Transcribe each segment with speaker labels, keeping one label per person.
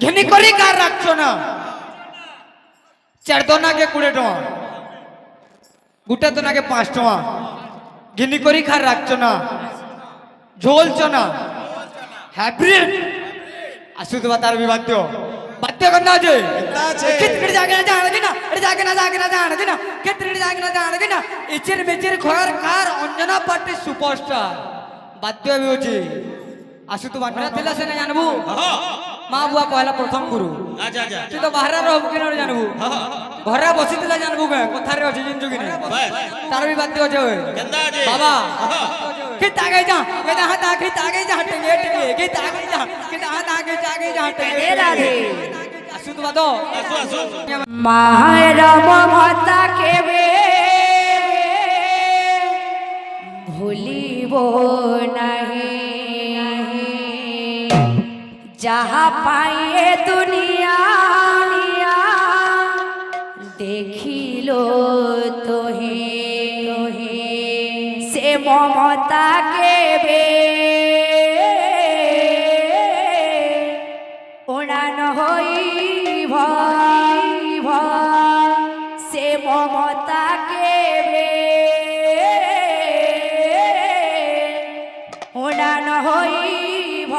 Speaker 1: ঘেনি করি কার রাখছো না চার দনাকে 20 টাকা গোটা দনাকে 5 টাকা ঘেনি করি কার রাখছো না ঝোলছো না হাইব্রিড আসু তো তার বিবাদ্য বাদ্য করনা আছে কিতড়ি জাগে না জানে কিনা এটা জাগে না জানে কিনা কিতড়ি জাগে না জানে কিনা ইচের মেচের খর কার অঞ্জনা পাটি সুপারস্টার বাদ্য আমি হচ্ছে আসু তো বাটা তেলা সে না জানবু মা বুয়া পহলা প্রথম গুরু
Speaker 2: আচ্ছা আচ্ছা
Speaker 1: তুই তো বাহারে রহবু কিনা জানবু ঘরে বসি তেলা জানবু কে কথারে আছে জিনজু কিনা তার বি বাদ্য আছে
Speaker 2: কেন্দা আছে
Speaker 1: বাবা कित आगे जा कित हाथ आगे जा हटेंगे कित आगे जा कित हाथ आगे जा हटेंगे राधे আসু তো বাদো
Speaker 2: আসু আসু
Speaker 3: মায়েরা মমতা কেবে ভুলিব নাহি যাহা পাইয়ে দুনিয়া দেখিল তোহে সে মমতা কেবে উড়ান হইব সে মমতা কেবে উড়ান হইব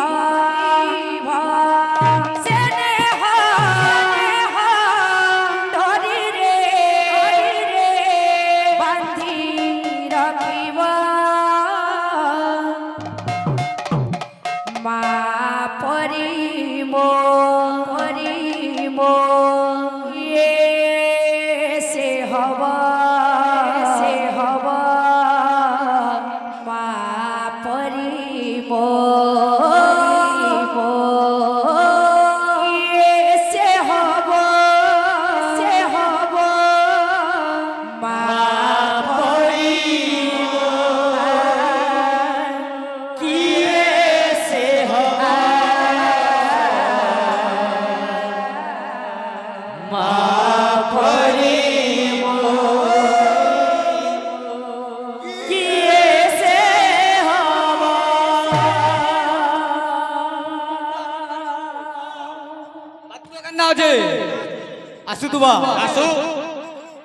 Speaker 1: আসু দুবা
Speaker 2: আসু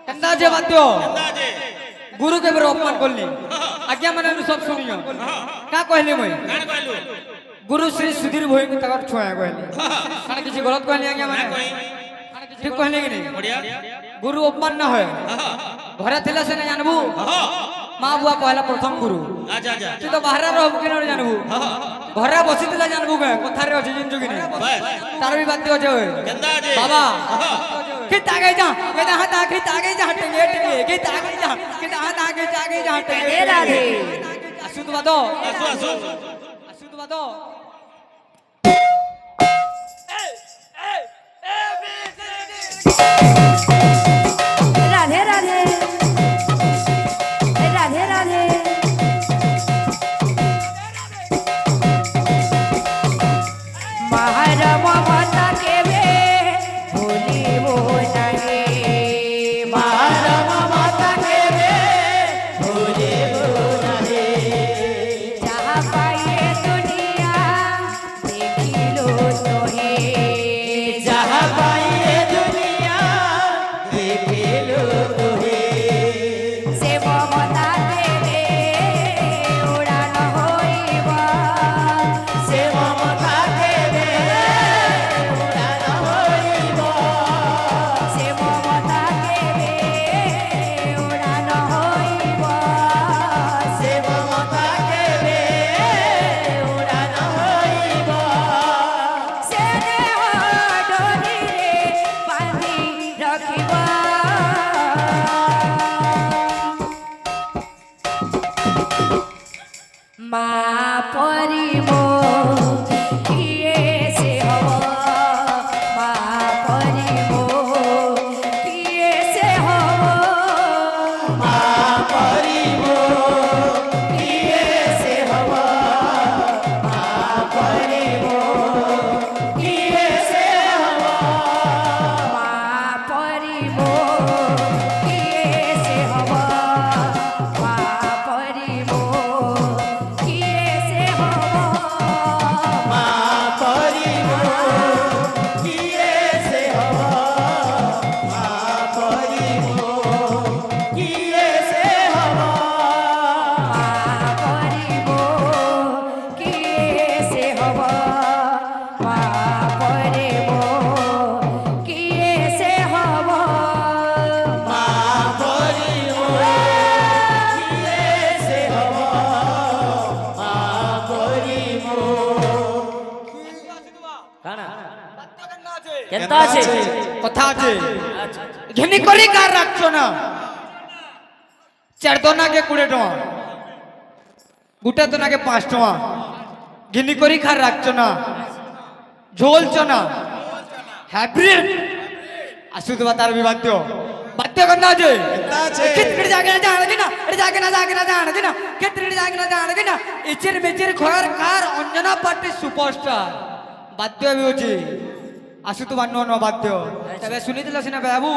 Speaker 1: কেন্দা যে বাদ্য
Speaker 2: কেন্দা আছে
Speaker 1: গুরু কে বড় অপমান করলি আজ্ঞা মানে সব শুনিও কা কইলি মই
Speaker 2: গান কইলু
Speaker 1: গুরু শ্রী সুধীর ভৈ তাকর ছোয়া কইলি মানে কিছু গলত কইলি আজ্ঞা মানে ঠিক কইলি কি নাই
Speaker 2: বড়িয়া
Speaker 1: গুরু অপমান না হয় ঘরে থিলা সে না জানবু মা বুয়া পহলা প্রথম গুরু
Speaker 2: আচ্ছা আচ্ছা
Speaker 1: তুই তো বাহারে রহবু কিনা জানবু ঘরে বসি তেলা জানবু কে কথারে আছে জিনজু কিনা তার বি বাদ্য আছে
Speaker 2: কেন্দা আছে
Speaker 1: बाबा कित आगे जा कित हाथ आगे जा हटेंगे कित आगे जा कित हाथ आगे जा हटेंगे
Speaker 3: राधे
Speaker 1: আসু তো বাদো
Speaker 2: আসু আসু
Speaker 1: আসু তো বাদো
Speaker 3: রাধে রাধে রাধে রাধে মায়েরা মমতা কেবে ভুলিব নাহি মায়েরা মমতা কেবে ভুলিব নাহি যাহা পাইয়ে দুনিয়া দেখিল তোহে যাহা পাইয়ে দুনিয়া দেখিল তোহে সে মমতা কেবে উড়ান হইব সে মমতা কেবে উড়ান হইব সে মমতা কেবে উড়ান হইব সে মমতা কেবে উড়ান হইব সে দেহ ডোরিরে বাঁধি রখিব মা পরিব কিয়ে সে হব মা পরিব কিয়ে সে হব মা পরিব কিয়ে সে হব মা পরিব কিয়ে সে হব মা পরিব কিয়ে সে হব মা পরিব কিয়ে পরিব কিয়ে সে হব
Speaker 2: মা পরিব কিয়ে সে হব মা পরিব
Speaker 4: কানা
Speaker 1: কেন
Speaker 4: কেনতা আছে
Speaker 1: কথা আছে ঘিনি করি কার রাখছো না চার দোনাকে 20 টাকা গোটা দোনাকে 5 টাকা ঘিনি করি খার রাখছো না ঝোলছো না হাইব্রিড আসুদ তার বিবাদ্য বাদ্য কেন আছে কিতড়ি জাগে না জানে না এটা জাগে না জানে না কিতড়ি জাগে না জানে না ইচের মেচের খয়ার কার অঞ্জনা পার্টি সুপারস্টার বাদ্য বিউজি আসুদ বান্ন বাদ্য তবে শুনিছিল সিনা বাবু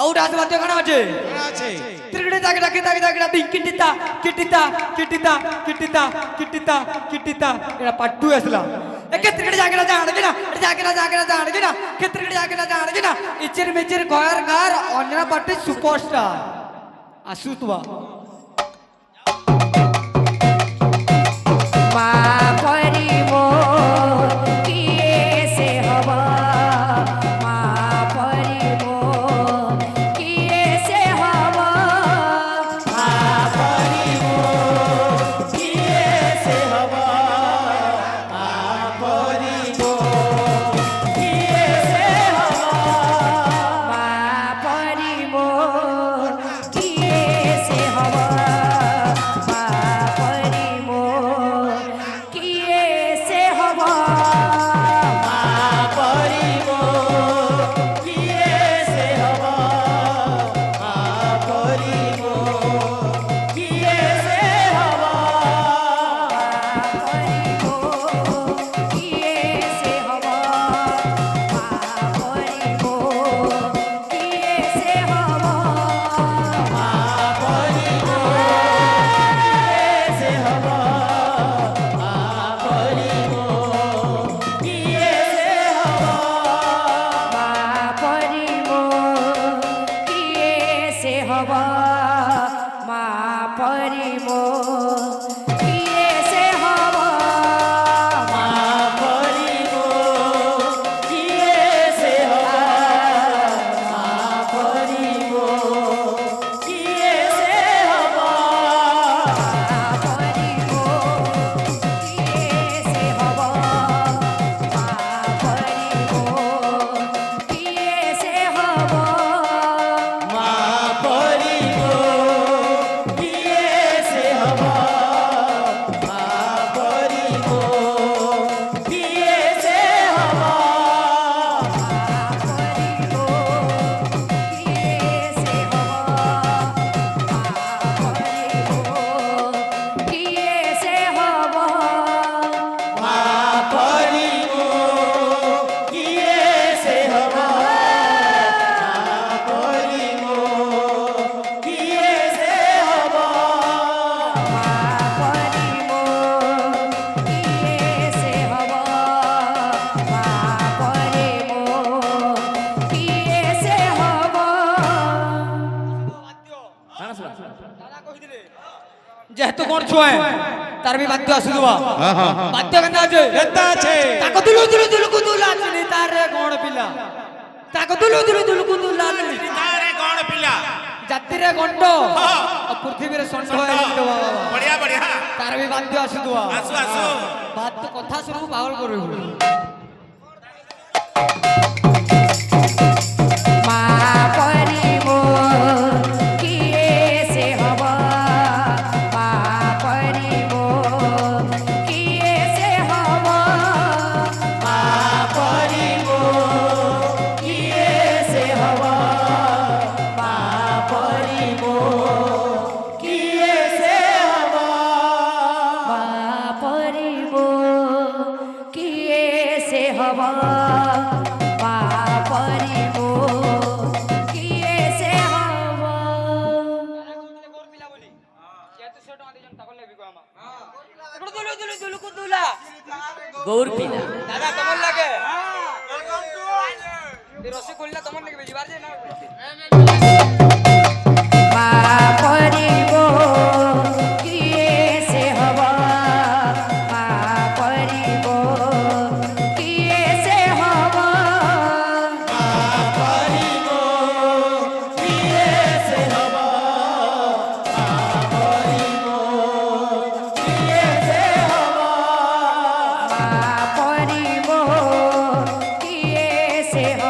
Speaker 1: ଆଉ ରାଜ ବାଦ୍ୟ କଣ ଅଛି
Speaker 2: আছে
Speaker 1: ତ୍ରିଗଡେ ଜାଗେ ରାଖି ତାଗେ ଜାଗେ ରାତି କିଟିତା କିଟିତା କିଟିତା କିଟିତା କିଟିତା କିଟିତା ଏଟା ପାଟୁ ଆସିଲା ଏକେ ତ୍ରିଗଡେ ଜାଗେ ନା ଜାଣକି ନା ଏଟା ଜାଗେ ନା ଜାଣକି ନା କେ ତ୍ରିଗଡେ ଜାଗେ ନା ଜାଣକି ନା ଇଚେର ମେଚେର ଗୟାର ଗାର ଅନ୍ୟ ପାର୍ଟି ସୁପରଷ୍ଟାର ଆସୁତୁବା
Speaker 3: মা পরিব কিয়ে সে হব মা পরিব কিয়ে সে হব মা পরিব
Speaker 2: কিয়ে সে হব মা পরিব কিয়ে সে হব
Speaker 3: মা পরিব কিয়ে সে হব মা পরিব কিয়ে সে হব
Speaker 2: মা পরিব কিয়ে সে হব মা পরিব কিয়ে সে হব
Speaker 3: পরিব কিয়ে সে হব মা পরিব কিয়ে সে হব
Speaker 2: মা পরিব কিয়ে সে হব মা পরিব কিয়ে সে হব
Speaker 3: মা পরিব কিয়ে সে হব মা পরিব কিয়ে সে হব
Speaker 2: মা পরিব কিয়ে সে হব মা পরিব কিয়ে সে হব
Speaker 3: পরিব কিয়ে সে হব মা পরিব কিয়ে সে হব
Speaker 2: মা পরিব কিয়ে সে হব মা পরিব কিয়ে সে হব
Speaker 3: পরিব কিয়ে সে হব মা পরিব কিয়ে সে হব
Speaker 2: মা পরিব কিয়ে সে হব
Speaker 3: মা পরিব কিয়ে সে হব মা পরিব কিয়ে সে হব
Speaker 4: কানা শুনা
Speaker 1: যেহেতু কোন ছুঁয়ে তার বি বাদ্য আসুদুবা বাদ্য কেন আছে
Speaker 2: কেনতা আছে
Speaker 1: তাকে দুলু দুলু দুলু কুদুলা চিনি তারে কোন পিলা তাকে দুলু দুলু দুলু কুদুলা চিনি
Speaker 2: তারে কোন পিলা
Speaker 1: জাতিরে গণ্ড পৃথিবীরে ষণ্ড হয়ে বাবা
Speaker 2: বঢ়িয়া বঢ়িয়া
Speaker 1: তার বি বাদ্য আসুদুবা
Speaker 2: আসু আসু
Speaker 1: বাদ্য কথা শুনবু পাগল করবু
Speaker 3: মা পরিব কিয়ে সে হব মা পরিব কিয়ে সে হব
Speaker 2: মা পরিব কিয়ে সে হব মা পরিব কিয়ে সে হব
Speaker 3: মা পরিব কিয়ে সে হব মা পরিব কিয়ে সে হব
Speaker 4: গৌর পিলা
Speaker 1: দাদা কেমন লাগে রসগোল্লা কেমন লাগে বেশি বার যে না
Speaker 3: মা পরিব কিয়ে সে হব মা পরিব কিয়ে সে হব ସେ ହବ